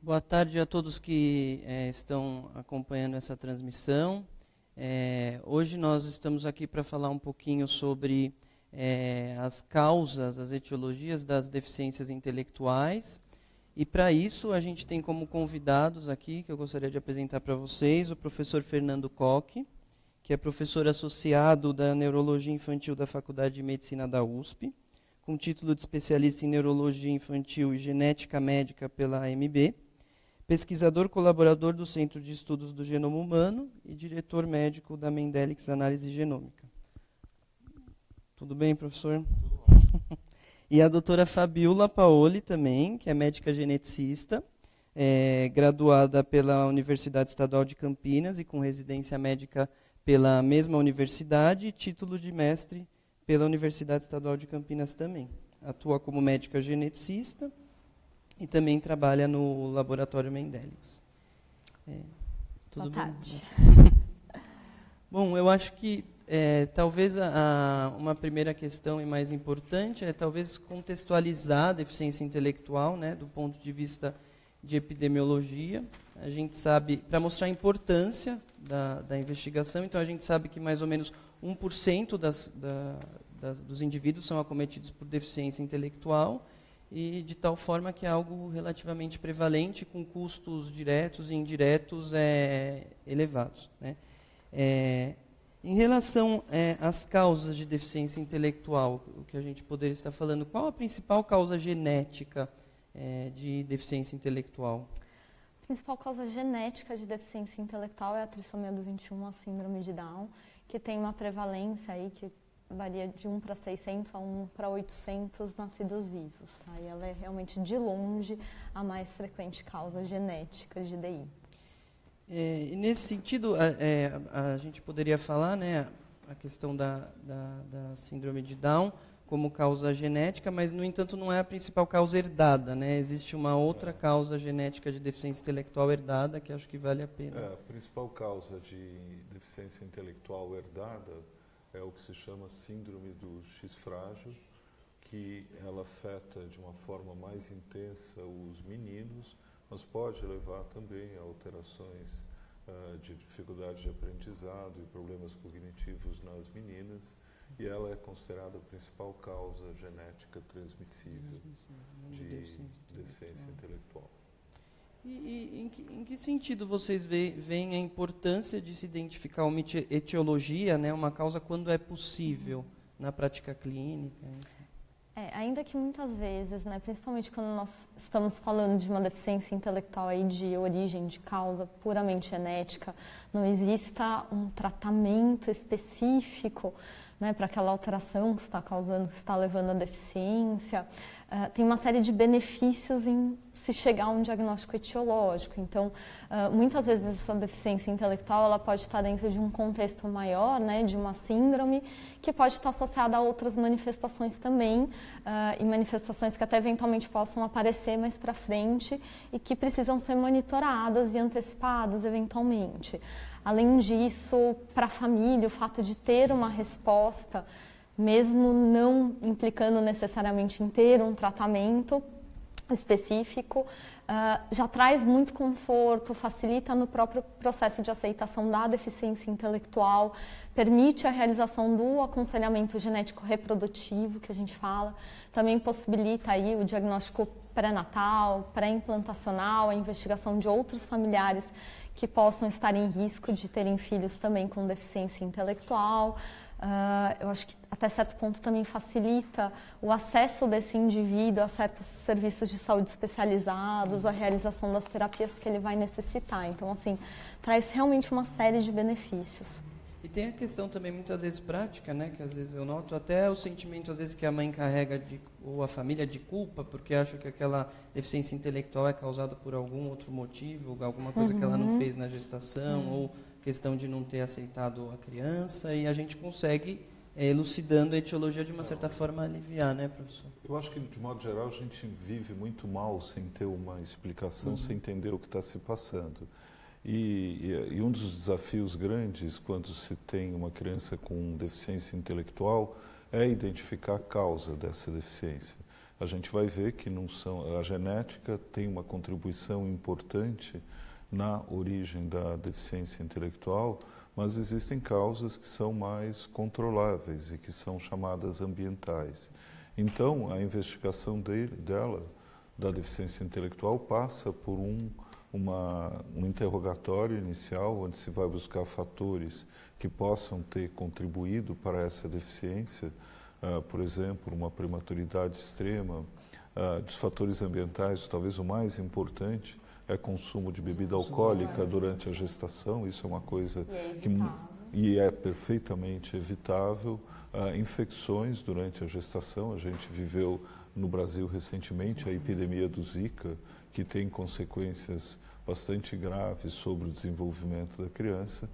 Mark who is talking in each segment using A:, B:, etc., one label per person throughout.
A: Boa tarde a todos que estão acompanhando essa transmissão. Hoje nós estamos aqui para falar um pouquinho sobre as causas, as etiologias das deficiências intelectuais. E para isso a gente tem como convidados aqui, que eu gostaria de apresentar para vocês, o professor Fernando Koch, que é professor associado da Neurologia Infantil da Faculdade de Medicina da USP, com título de especialista em Neurologia Infantil e Genética Médica pela AMB, pesquisador colaborador do Centro de Estudos do Genoma Humano e diretor médico da Mendelics Análise Genômica. Tudo bem, professor?
B: Tudo bom.
A: E a doutora Fabiola Paoli também, que é médica geneticista, graduada pela Universidade Estadual de Campinas e com residência médica pela mesma universidade e título de mestre pela Universidade Estadual de Campinas também. Atua como médica geneticista e também trabalha no laboratório Mendelics. Tudo
C: Boa
A: bem?
C: tarde.
A: Bom, eu acho que talvez uma primeira questão e mais importante é talvez contextualizar a deficiência intelectual, né, do ponto de vista de epidemiologia. A gente sabe, para mostrar a importância da investigação, então a gente sabe que mais ou menos 1% dos indivíduos são acometidos por deficiência intelectual, e de tal forma que é algo relativamente prevalente, com custos diretos e indiretos elevados, né? Em relação às causas de deficiência intelectual, o que a gente poderia estar falando, qual a principal causa genética de deficiência intelectual?
C: A principal causa genética de deficiência intelectual é a trissomia do 21, a síndrome de Down, que tem uma prevalência aí que varia de 1 para 600 a 1 para 800 nascidos vivos. Tá? E ela é realmente, de longe, a mais frequente causa genética de DI.
A: E nesse sentido, a gente poderia falar, né, a questão da síndrome de Down como causa genética, mas, no entanto, não é a principal causa herdada, né? Existe uma outra causa genética de deficiência intelectual herdada que acho que vale a pena.
B: A principal causa de deficiência intelectual herdada é o que se chama síndrome do X frágil, que ela afeta de uma forma mais intensa os meninos, mas pode levar também a alterações de dificuldade de aprendizado e problemas cognitivos nas meninas, e ela é considerada a principal causa genética transmissível de deficiência intelectual.
A: E em que sentido vocês veem a importância de se identificar uma etiologia, né, uma causa, quando é possível na prática clínica?
C: Ainda que muitas vezes, né, principalmente quando nós estamos falando de uma deficiência intelectual aí de origem, de causa puramente genética, não exista um tratamento específico, né, para aquela alteração que está causando, que está levando à deficiência. Tem uma série de benefícios em se chegar a um diagnóstico etiológico. Então, muitas vezes essa deficiência intelectual ela pode estar dentro de um contexto maior, né, de uma síndrome, que pode estar associada a outras manifestações também, e manifestações que até eventualmente possam aparecer mais para frente e que precisam ser monitoradas e antecipadas eventualmente. Além disso, para a família, o fato de ter uma resposta, mesmo não implicando necessariamente em ter um tratamento específico, já traz muito conforto, facilita no próprio processo de aceitação da deficiência intelectual, permite a realização do aconselhamento genético reprodutivo, que a gente fala, também possibilita aí o diagnóstico pré-natal, pré-implantacional, a investigação de outros familiares que possam estar em risco de terem filhos também com deficiência intelectual. Eu acho que até certo ponto também facilita o acesso desse indivíduo a certos serviços de saúde especializados, a realização das terapias que ele vai necessitar. Então, assim, traz realmente uma série de benefícios.
A: E tem a questão também, muitas vezes, prática, né, que às vezes eu noto, até o sentimento, às vezes, que a mãe carrega, ou a família, de culpa, porque acha que aquela deficiência intelectual é causada por algum outro motivo, alguma coisa que ela não fez na gestação, ou questão de não ter aceitado a criança, e a gente consegue, elucidando a etiologia, de uma certa forma, aliviar, né, professor?
B: Eu acho que, de modo geral, a gente vive muito mal sem ter uma explicação, sem entender o que está se passando. E um dos desafios grandes quando se tem uma criança com deficiência intelectual é identificar a causa dessa deficiência. a gente vai ver que a genética tem uma contribuição importante na origem da deficiência intelectual, mas existem causas que são mais controláveis e que são chamadas ambientais. Então, a investigação da deficiência intelectual, passa por um interrogatório inicial, onde se vai buscar fatores que possam ter contribuído para essa deficiência, por exemplo, uma prematuridade extrema. Dos fatores ambientais, talvez o mais importante é consumo de bebida alcoólica durante a gestação. Isso é uma coisa que é perfeitamente evitável. Infecções durante a gestação, a gente viveu no Brasil recentemente a epidemia do Zika, que tem consequências bastante graves sobre o desenvolvimento da criança.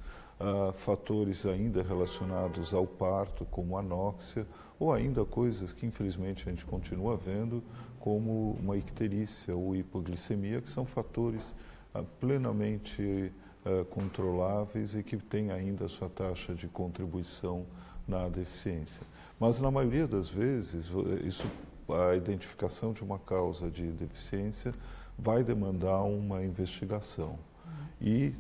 B: Fatores ainda relacionados ao parto, como anóxia, ou ainda coisas que infelizmente a gente continua vendo, como uma icterícia ou hipoglicemia, que são fatores plenamente controláveis e que têm ainda a sua taxa de contribuição na deficiência. Mas na maioria das vezes, a identificação de uma causa de deficiência vai demandar uma investigação. E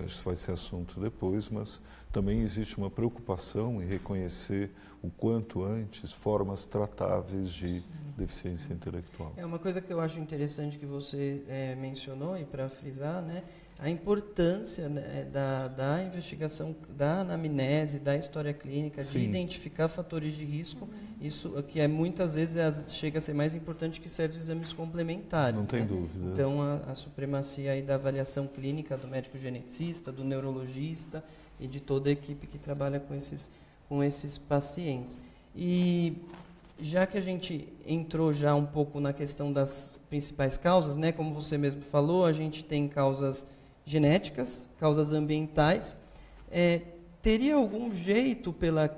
B: isso vai ser assunto depois, mas também existe uma preocupação em reconhecer o quanto antes formas tratáveis de deficiência intelectual.
A: É uma coisa que eu acho interessante que você mencionou, e para frisar, né, a importância, né, da investigação, da anamnese, da história clínica, de identificar fatores de risco, isso que muitas vezes chega a ser mais importante que certos exames complementares.
B: Não tem dúvida.
A: Então, a supremacia aí da avaliação clínica do médico geneticista, do neurologista e de toda a equipe que trabalha com esses pacientes. E já que a gente entrou já um pouco na questão das principais causas, né, como você mesmo falou, a gente tem causas genéticas, causas ambientais. Teria algum jeito, pela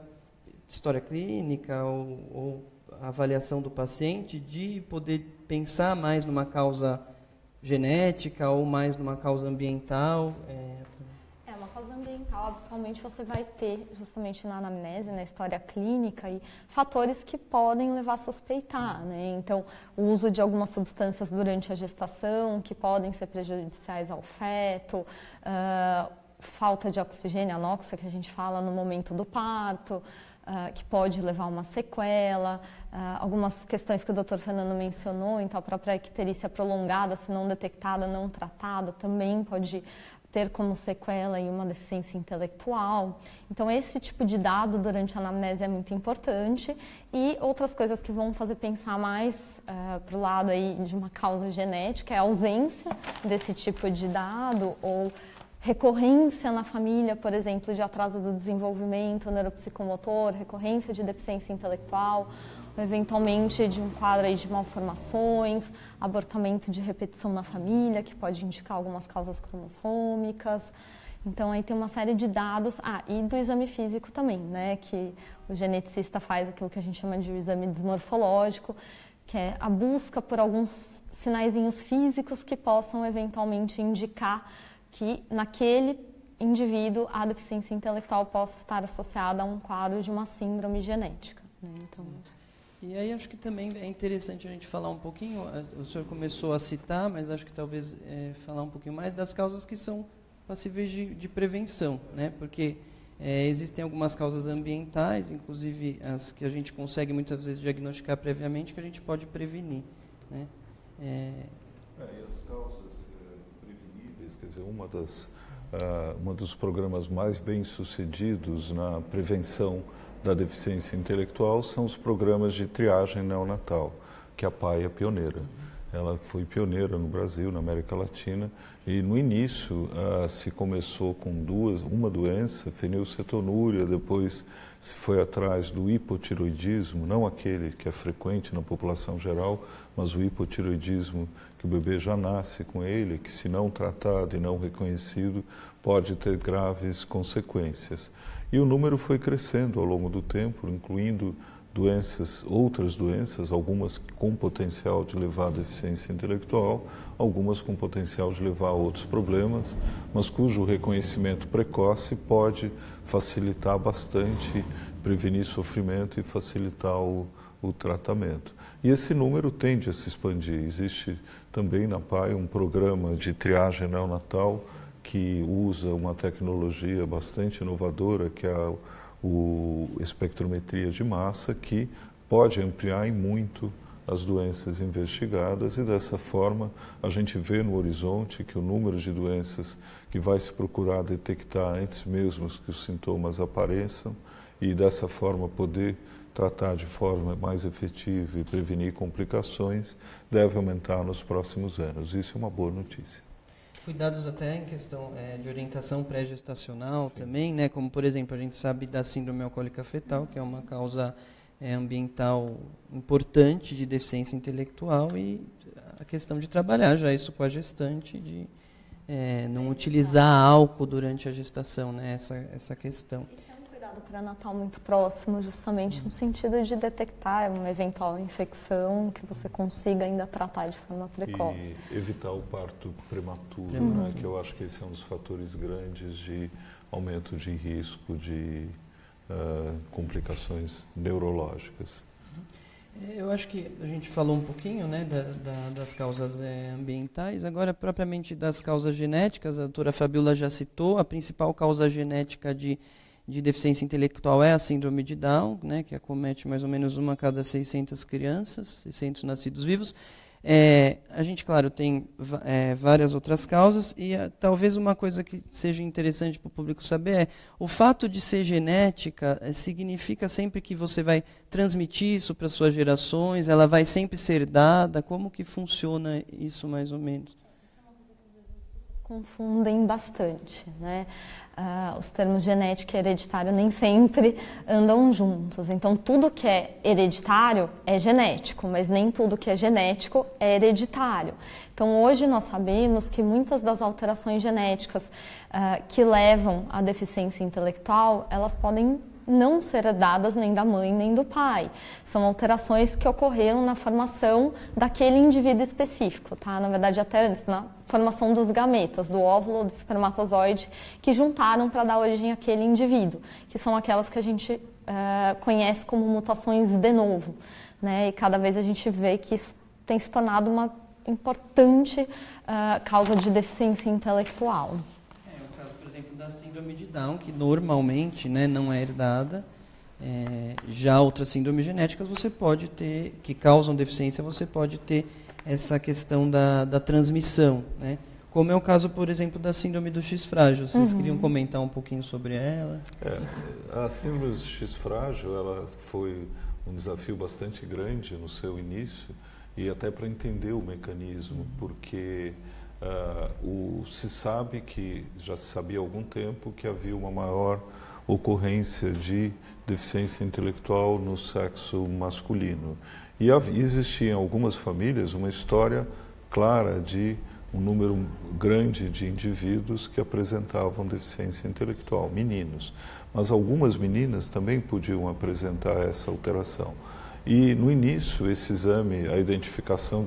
A: história clínica ou avaliação do paciente, de poder pensar mais numa causa genética ou mais numa causa ambiental?
C: Uma causa ambiental, habitualmente você vai ter, justamente na anamnese, na história clínica, e fatores que podem levar a suspeitar, né? Então, o uso de algumas substâncias durante a gestação, que podem ser prejudiciais ao feto, falta de oxigênio, anóxia, que a gente fala no momento do parto, que pode levar a uma sequela, algumas questões que o Dr. Fernando mencionou, então a própria icterícia prolongada, se não detectada, não tratada, também pode ter como sequela uma deficiência intelectual. Então, esse tipo de dado durante a anamnese é muito importante. E outras coisas que vão fazer pensar mais para o lado aí de uma causa genética é a ausência desse tipo de dado ou recorrência na família, por exemplo, de atraso do desenvolvimento neuropsicomotor, recorrência de deficiência intelectual, eventualmente de um quadro aí de malformações, abortamento de repetição na família, que pode indicar algumas causas cromossômicas. Então, aí tem uma série de dados. E do exame físico também, né? Que o geneticista faz aquilo que a gente chama de exame desmorfológico, que é a busca por alguns sinaizinhos físicos que possam eventualmente indicar que naquele indivíduo a deficiência intelectual possa estar associada a um quadro de uma síndrome genética, né? Então,
A: e aí acho que também é interessante a gente falar um pouquinho, o senhor começou a citar, mas acho que talvez falar um pouquinho mais das causas que são passíveis de prevenção, né? Porque existem algumas causas ambientais, inclusive as que a gente consegue muitas vezes diagnosticar previamente, que a gente pode prevenir, né?
B: E as causas preveníveis, quer dizer, um dos programas mais bem-sucedidos na prevenção da deficiência intelectual são os programas de triagem neonatal, que a PAI é pioneira. Ela foi pioneira no Brasil, na América Latina, e no início se começou com uma doença, fenilcetonúria, depois se foi atrás do hipotiroidismo, não aquele que é frequente na população geral, mas o hipotiroidismo que o bebê já nasce com ele, que se não tratado e não reconhecido, pode ter graves consequências. E o número foi crescendo ao longo do tempo, incluindo outras doenças, algumas com potencial de levar à deficiência intelectual, algumas com potencial de levar a outros problemas, mas cujo reconhecimento precoce pode facilitar bastante, prevenir sofrimento e facilitar o tratamento. E esse número tende a se expandir. Existe também na PAI um programa de triagem neonatal que usa uma tecnologia bastante inovadora, que é a espectrometria de massa, que pode ampliar em muito as doenças investigadas, e dessa forma a gente vê no horizonte que o número de doenças que vai se procurar detectar antes mesmo que os sintomas apareçam, e dessa forma poder tratar de forma mais efetiva e prevenir complicações, deve aumentar nos próximos anos. Isso é uma boa notícia.
A: Cuidados até em questão de orientação pré-gestacional também, né? Como, por exemplo, a gente sabe da síndrome alcoólica fetal, que é uma causa ambiental importante de deficiência intelectual, e a questão de trabalhar já isso com a gestante, de não utilizar álcool durante a gestação, né? Essa questão.
C: Cuidado pré-natal muito próximo, justamente no sentido de detectar uma eventual infecção que você consiga ainda tratar de forma precoce.
B: E evitar o parto prematuro, né? Que eu acho que esse é um dos fatores grandes de aumento de risco de complicações neurológicas.
A: Eu acho que a gente falou um pouquinho, né, das causas ambientais. Agora, propriamente das causas genéticas, a doutora Fabiola já citou, a principal causa genética de deficiência intelectual é a síndrome de Down, né, que acomete mais ou menos 1 a cada 600 crianças, 600 nascidos vivos. A gente, claro, tem várias outras causas, e talvez uma coisa que seja interessante para o público saber é o fato de ser genética significa sempre que você vai transmitir isso para suas gerações, ela vai sempre ser dada. Como que funciona isso mais ou menos?
C: Confundem bastante, né? Os termos genética e hereditário nem sempre andam juntos. Então, tudo que é hereditário é genético, mas nem tudo que é genético é hereditário. Então, hoje nós sabemos que muitas das alterações genéticas que levam à deficiência intelectual, elas podem não ser herdadas nem da mãe nem do pai. São alterações que ocorreram na formação daquele indivíduo específico, tá? Na verdade, até antes, na formação dos gametas, do óvulo ou do espermatozoide, que juntaram para dar origem àquele indivíduo, que são aquelas que a gente conhece como mutações de novo, né? E cada vez a gente vê que isso tem se tornado uma importante causa de deficiência intelectual.
A: Da síndrome de Down, que normalmente, né, não é herdada. Já outras síndromes genéticas você pode ter, que causam deficiência, você pode ter essa questão da transmissão, né? Como é o caso, por exemplo, da síndrome do X frágil. Vocês queriam comentar um pouquinho sobre ela?
B: A síndrome do X frágil, ela foi um desafio bastante grande no seu início, e até para entender o mecanismo, porque se sabe que, já se sabia há algum tempo, que havia uma maior ocorrência de deficiência intelectual no sexo masculino. E existia em algumas famílias uma história clara de um número grande de indivíduos que apresentavam deficiência intelectual, meninos. Mas algumas meninas também podiam apresentar essa alteração. E no início, esse exame, a identificação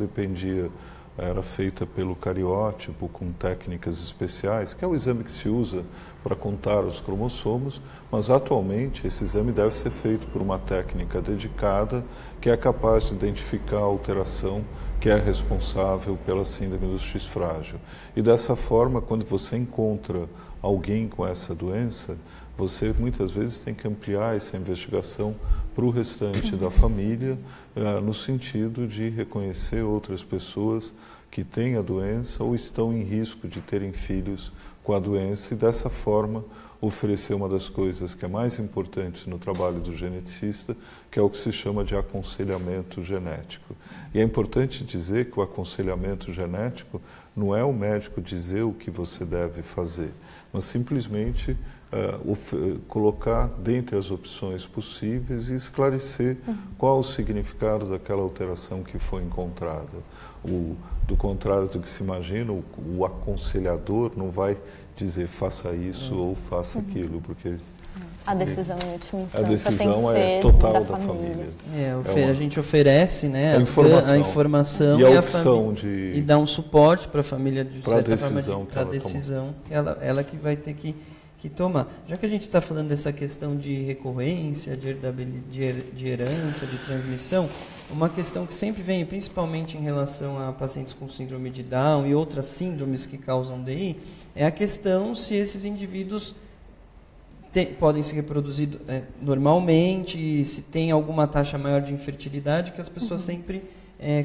B: era feita pelo cariótipo, com técnicas especiais, que é o exame que se usa para contar os cromossomos, mas atualmente esse exame deve ser feito por uma técnica dedicada que é capaz de identificar a alteração que é responsável pela síndrome do X frágil. E dessa forma, quando você encontra alguém com essa doença, você muitas vezes tem que ampliar essa investigação para o restante da família, no sentido de reconhecer outras pessoas que têm a doença ou estão em risco de terem filhos com a doença, e dessa forma oferecer uma das coisas que é mais importante no trabalho do geneticista, que é o que se chama de aconselhamento genético. E é importante dizer que o aconselhamento genético não é o médico dizer o que você deve fazer, mas simplesmente colocar dentre as opções possíveis e esclarecer qual o significado daquela alteração que foi encontrada. Do contrário do que se imagina, o aconselhador não vai dizer faça isso ou faça aquilo, porque
C: a decisão em última instância
B: a decisão
C: tem que
B: é
C: ser
B: total
C: da
A: família.
C: família.
A: A gente oferece, né,
B: a
A: informação
B: e a opção
A: e dá um suporte para a família, de certa forma,
B: para
A: a decisão, que ela que vai ter que que tomar. Já que a gente está falando dessa questão de recorrência, de herança, de transmissão, uma questão que sempre vem, principalmente em relação a pacientes com síndrome de Down e outras síndromes que causam DI, é a questão se esses indivíduos podem se reproduzir normalmente, se tem alguma taxa maior de infertilidade, que as pessoas sempre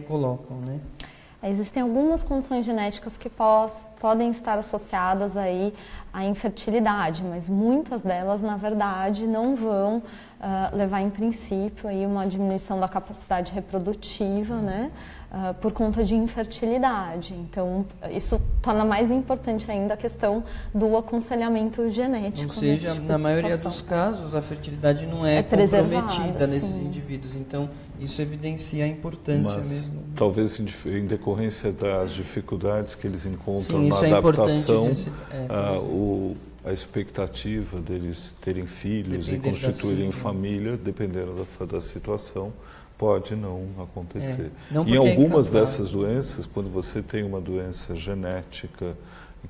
A: colocam, né?
C: Existem algumas condições genéticas que podem estar associadas aí à infertilidade, mas muitas delas, na verdade, não vão levar, em princípio, aí uma diminuição da capacidade reprodutiva, né, por conta de infertilidade. Então, isso torna mais importante ainda a questão do aconselhamento genético.
A: Ou seja, na maioria dos casos, a fertilidade não é comprometida nesses indivíduos. Então, isso evidencia a importância mesmo.
B: Talvez em decorrência das dificuldades que eles encontram
A: na
B: adaptação, a expectativa deles terem filhos e constituírem família, dependendo da situação, pode não acontecer. Em algumas dessas doenças, quando você tem uma doença genética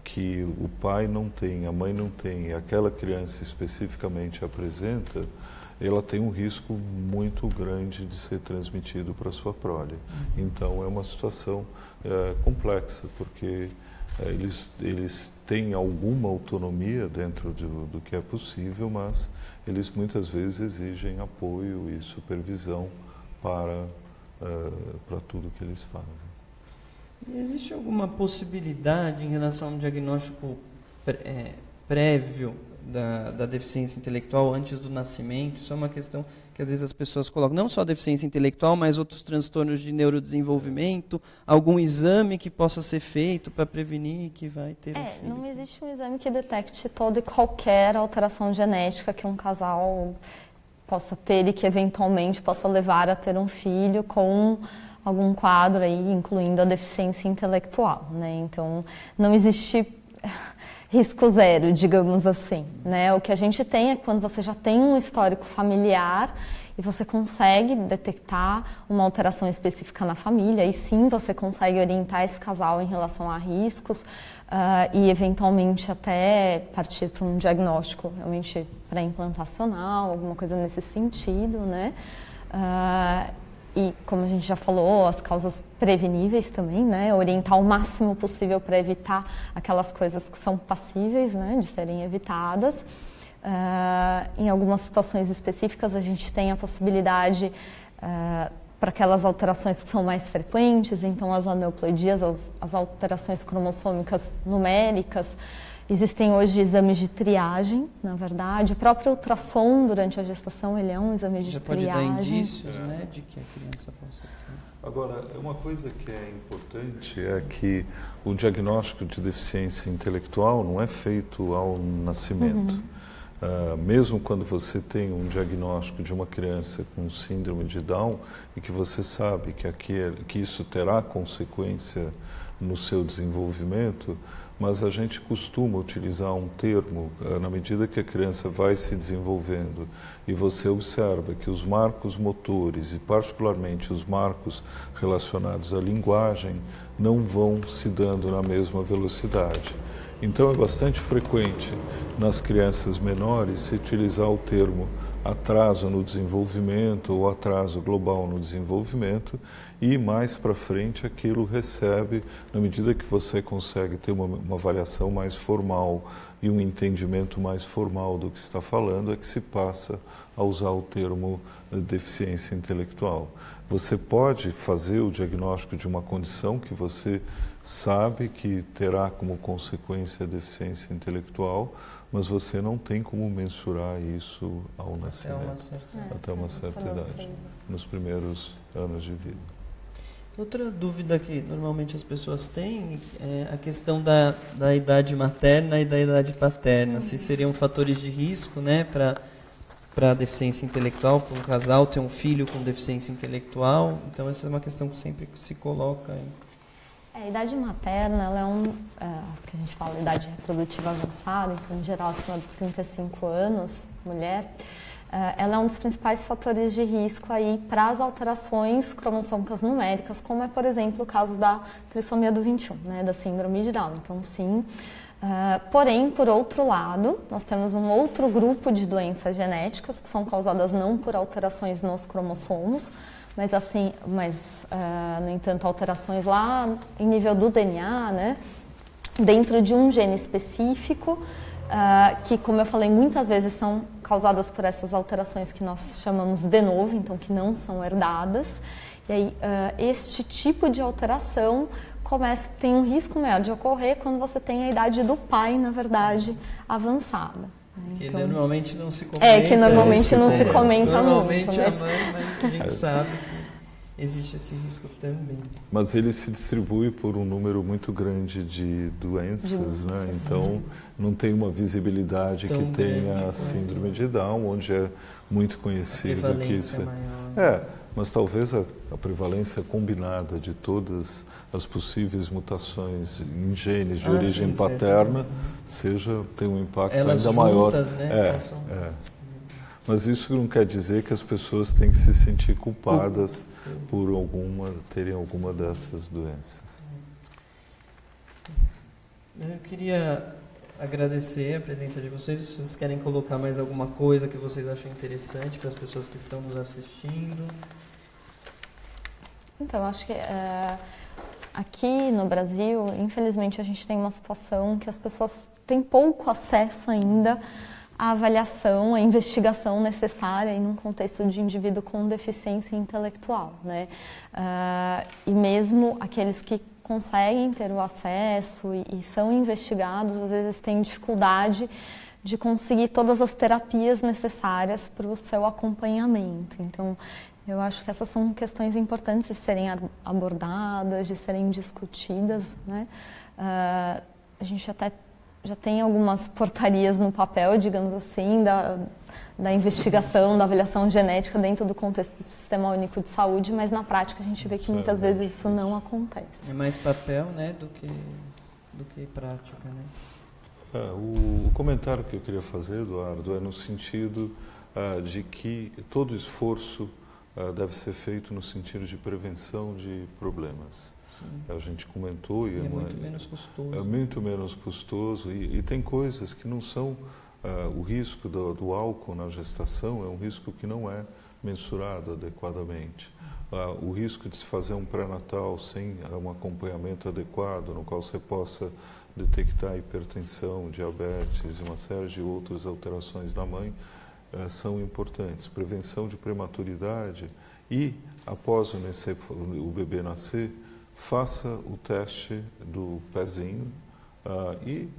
B: que o pai não tem, a mãe não tem, e aquela criança especificamente apresenta, ela tem um risco muito grande de ser transmitido para a sua prole. Então, é uma situação complexa, porque eles têm alguma autonomia dentro do que é possível, mas eles muitas vezes exigem apoio e supervisão para tudo que eles fazem.
A: E existe alguma possibilidade em relação a um diagnóstico prévio da deficiência intelectual antes do nascimento? Isso é uma questão que às vezes as pessoas colocam, não só a deficiência intelectual, mas outros transtornos de neurodesenvolvimento, algum exame que possa ser feito para prevenir que vai ter um filho.
C: Não existe um exame que detecte toda e qualquer alteração genética que um casal possa ter e que eventualmente possa levar a ter um filho com algum quadro aí, incluindo a deficiência intelectual, né? Então, não existe risco zero, digamos assim, né? O que a gente tem é quando você já tem um histórico familiar e você consegue detectar uma alteração específica na família, e sim você consegue orientar esse casal em relação a riscos e eventualmente até partir para um diagnóstico realmente pré-implantacional, alguma coisa nesse sentido, né? E, como a gente já falou, as causas preveníveis também, né? Orientar o máximo possível para evitar aquelas coisas que são passíveis, né, de serem evitadas. Em algumas situações específicas, a gente tem a possibilidade para aquelas alterações que são mais frequentes, então as aneuploidias, as alterações cromossômicas numéricas. Existem hoje exames de triagem, na verdade. O próprio ultrassom durante a gestação, ele é um exame de triagem.
A: Já pode dar indícios, né, de que a criança possa ter.
B: Agora, uma coisa que é importante é que o diagnóstico de deficiência intelectual não é feito ao nascimento. Mesmo quando você tem um diagnóstico de uma criança com síndrome de Down e que você sabe que isso terá consequência no seu desenvolvimento, mas a gente costuma utilizar um termo na medida que a criança vai se desenvolvendo e você observa que os marcos motores e particularmente os marcos relacionados à linguagem não vão se dando na mesma velocidade. Então é bastante frequente nas crianças menores se utilizar o termo atraso no desenvolvimento ou atraso global no desenvolvimento, e mais para frente aquilo recebe, na medida que você consegue ter uma avaliação mais formal e um entendimento mais formal do que está falando, é que se passa a usar o termo deficiência intelectual. Você pode fazer o diagnóstico de uma condição que você sabe que terá como consequência a deficiência intelectual, mas você não tem como mensurar isso ao nascimento, até uma certa idade, nos primeiros anos de vida.
A: Outra dúvida que normalmente as pessoas têm é a questão da idade materna e da idade paterna, se seriam fatores de risco, né, para a deficiência intelectual, para um casal ter um filho com deficiência intelectual. Então essa é uma questão que sempre se coloca.
C: A idade materna, ela é que a gente fala idade reprodutiva avançada, então em geral acima dos 35 anos, mulher, ela é um dos principais fatores de risco aí para as alterações cromossômicas numéricas, como é, por exemplo, o caso da trissomia do 21, né, da síndrome de Down. Então, sim, Porém, por outro lado, nós temos um outro grupo de doenças genéticas que são causadas não por alterações nos cromossomos, mas no entanto, alterações lá em nível do DNA, né? Dentro de um gene específico, que, como eu falei, muitas vezes são causadas por essas alterações que nós chamamos de novo, então que não são herdadas. E aí, este tipo de alteração tem um risco maior de ocorrer quando você tem a idade do pai, na verdade, avançada.
A: Que
C: então,
A: normalmente não se comenta.
C: Que normalmente não se comenta
A: normalmente
C: muito.
A: Normalmente a mãe, mas a gente sabe que existe esse risco também.
B: Mas ele se distribui por um número muito grande de doenças, né? Então não tem uma visibilidade que tenha a síndrome de Down, onde é muito conhecido que isso mas talvez a prevalência combinada de todas as possíveis mutações em genes de origem paterna tenha um impacto ainda maior.
A: Né?
B: Mas isso não quer dizer que as pessoas têm que se sentir culpadas por terem alguma dessas doenças.
A: Eu queria agradecer a presença de vocês. Se vocês querem colocar mais alguma coisa que vocês acham interessante para as pessoas que estão nos assistindo.
C: Então, acho que aqui no Brasil, infelizmente, a gente tem uma situação que as pessoas têm pouco acesso ainda à avaliação, à investigação necessária em um contexto de indivíduo com deficiência intelectual, né? E mesmo aqueles que conseguem ter o acesso e são investigados, às vezes têm dificuldade de conseguir todas as terapias necessárias para o seu acompanhamento. Então, eu acho que essas são questões importantes de serem abordadas, de serem discutidas, né? A gente até já tem algumas portarias no papel, digamos assim, da investigação, da avaliação genética dentro do contexto do Sistema Único de Saúde, mas na prática a gente vê que muitas vezes isso não acontece.
A: É mais papel, né, do que prática, né?
B: O comentário que eu queria fazer, Eduardo, é no sentido de que todo esforço deve ser feito no sentido de prevenção de problemas. Sim. A gente comentou
A: e é muito menos custoso.
B: É muito menos custoso e tem coisas que não são o risco do álcool na gestação é um risco que não é mensurado adequadamente. O risco de se fazer um pré-natal sem um acompanhamento adequado, no qual você possa detectar hipertensão, diabetes e uma série de outras alterações na mãe, são importantes. Prevenção de prematuridade e, após o bebê nascer, faça o teste do pezinho e,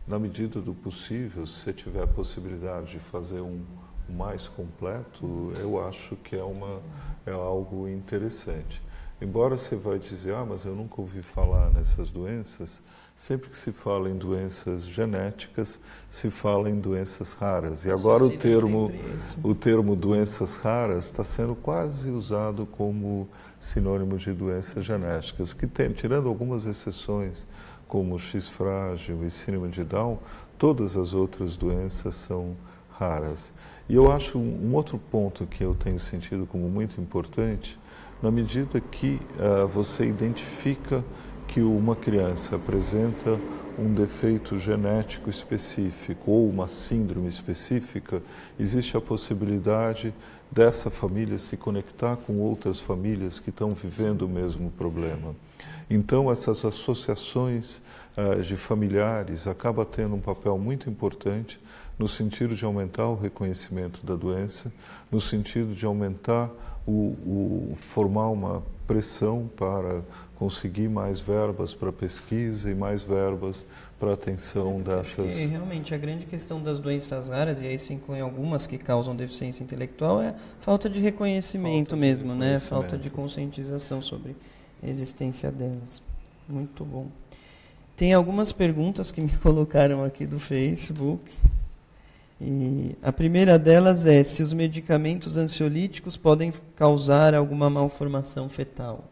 B: na medida do possível, se você tiver a possibilidade de fazer um mais completo, eu acho que é algo interessante. Embora você vai dizer, mas eu nunca ouvi falar nessas doenças, sempre que se fala em doenças genéticas, se fala em doenças raras. E agora o termo doenças raras está sendo quase usado como sinônimo de doenças genéticas, que tem, tirando algumas exceções, como X frágil e síndrome de Down, todas as outras doenças são raras. E eu acho um outro ponto que eu tenho sentido como muito importante, na medida que você identifica que uma criança apresenta um defeito genético específico ou uma síndrome específica, existe a possibilidade dessa família se conectar com outras famílias que estão vivendo o mesmo problema. Então, essas associações de familiares acabam tendo um papel muito importante no sentido de aumentar o reconhecimento da doença, no sentido de aumentar formar uma pressão para conseguir mais verbas para pesquisa e mais verbas para atenção dessas...
A: Realmente, a grande questão das doenças raras, e aí se inclui algumas que causam deficiência intelectual, é a falta de reconhecimento mesmo, né? Falta de conscientização sobre a existência delas. Muito bom. Tem algumas perguntas que me colocaram aqui do Facebook. E a primeira delas é se os medicamentos ansiolíticos podem causar alguma malformação fetal.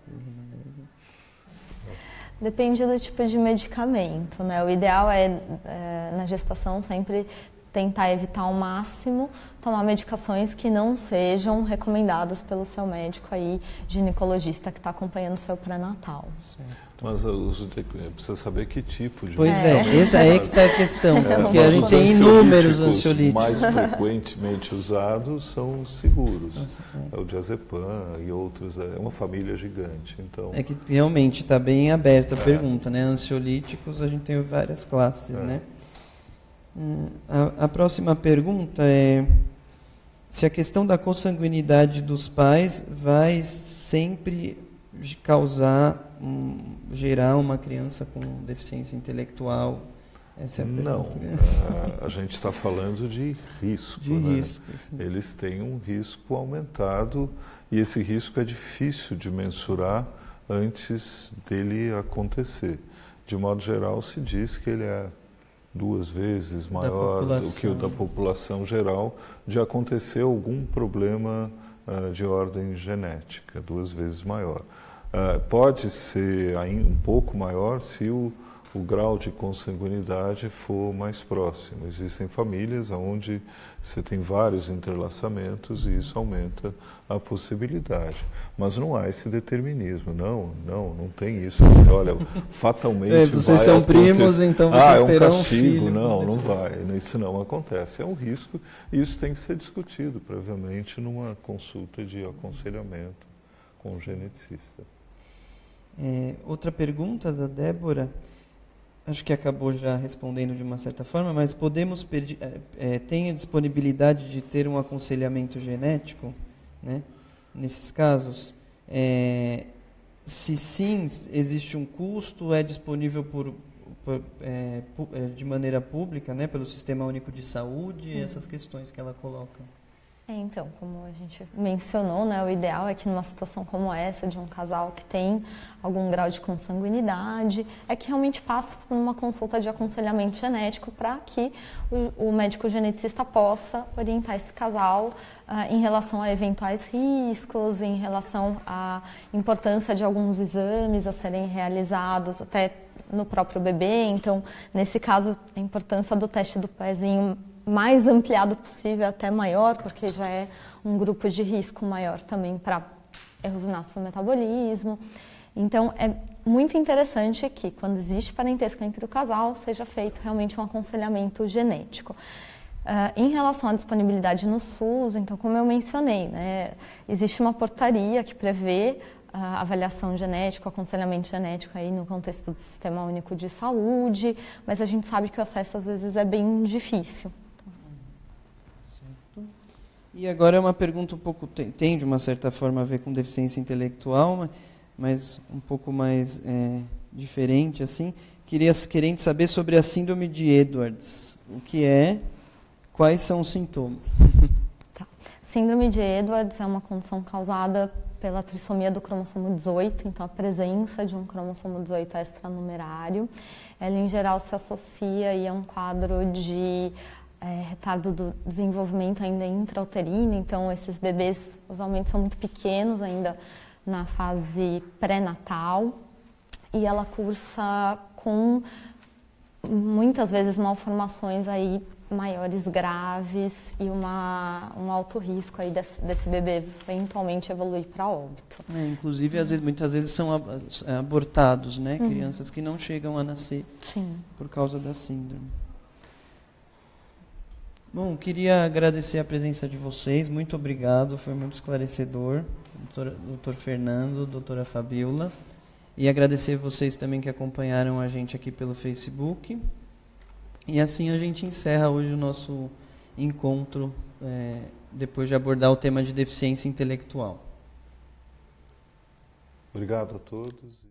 C: Depende do tipo de medicamento, né? O ideal é, na gestação, sempre tentar evitar ao máximo tomar medicações que não sejam recomendadas pelo seu médico aí, ginecologista que está acompanhando o seu pré-natal.
B: Mas precisa saber que tipo de...
A: Pois esse aí que está a questão, porque a gente tem inúmeros ansiolíticos.
B: Os mais frequentemente usados são os seguros. O diazepam e outros, é uma família gigante. Então...
A: É que realmente está bem aberta a pergunta, né? Ansiolíticos, a gente tem várias classes, né? A próxima pergunta é se a questão da consanguinidade dos pais vai sempre gerar uma criança com deficiência intelectual. Essa é a pergunta.
B: Não, a gente está falando de risco.
A: Risco.
B: Eles têm um risco aumentado e esse risco é difícil de mensurar antes dele acontecer. De modo geral, se diz que ele é 2 vezes maior do que o da população geral de acontecer algum problema de ordem genética, 2 vezes maior. Pode ser ainda um pouco maior se o grau de consanguinidade for mais próximo. Existem famílias onde você tem vários entrelaçamentos e isso aumenta a possibilidade. Mas não há esse determinismo. Não tem isso. Olha, fatalmente
A: vocês são primos, então vocês terão um filho.
B: Não vai. Isso não acontece. É um risco e isso tem que ser discutido previamente numa consulta de aconselhamento com o geneticista.
A: Outra pergunta da Débora, acho que acabou já respondendo de uma certa forma, mas podemos tem a disponibilidade de ter um aconselhamento genético, né? Nesses casos? Se sim, existe um custo, é disponível de maneira pública, né? Pelo Sistema Único de Saúde, essas questões que ela coloca.
C: Então, como a gente mencionou, né, o ideal é que numa situação como essa, de um casal que tem algum grau de consanguinidade, é que realmente passe por uma consulta de aconselhamento genético para que o médico geneticista possa orientar esse casal em relação a eventuais riscos, em relação à importância de alguns exames a serem realizados até no próprio bebê. Então, nesse caso, a importância do teste do pezinho mais ampliado possível, até maior, porque já é um grupo de risco maior também para erros no nosso metabolismo. Então, é muito interessante que, quando existe parentesco entre o casal, seja feito realmente um aconselhamento genético. Em relação à disponibilidade no SUS, então, como eu mencionei, né, existe uma portaria que prevê a avaliação genética, o aconselhamento genético aí no contexto do Sistema Único de Saúde, mas a gente sabe que o acesso às vezes é bem difícil.
A: E agora é uma pergunta um pouco, tem de uma certa forma a ver com deficiência intelectual, mas um pouco mais diferente, assim. Querendo saber sobre a síndrome de Edwards. O que é? Quais são os sintomas?
C: Tá. Síndrome de Edwards é uma condição causada pela trissomia do cromossomo 18, então a presença de um cromossomo 18 extranumerário. Ela, em geral, se associa a um quadro de retardo do desenvolvimento ainda intrauterino, então esses bebês usualmente são muito pequenos ainda na fase pré-natal e ela cursa com muitas vezes malformações aí maiores graves e um alto risco aí desse bebê eventualmente evoluir para óbito.
A: Inclusive, muitas vezes são abortados, né? Crianças que não chegam a nascer por causa da síndrome. Bom, queria agradecer a presença de vocês, muito obrigado, foi muito esclarecedor, doutor Fernando, doutora Fabiola, e agradecer vocês também que acompanharam a gente aqui pelo Facebook. E assim a gente encerra hoje o nosso encontro, depois de abordar o tema de deficiência intelectual.
B: Obrigado a todos.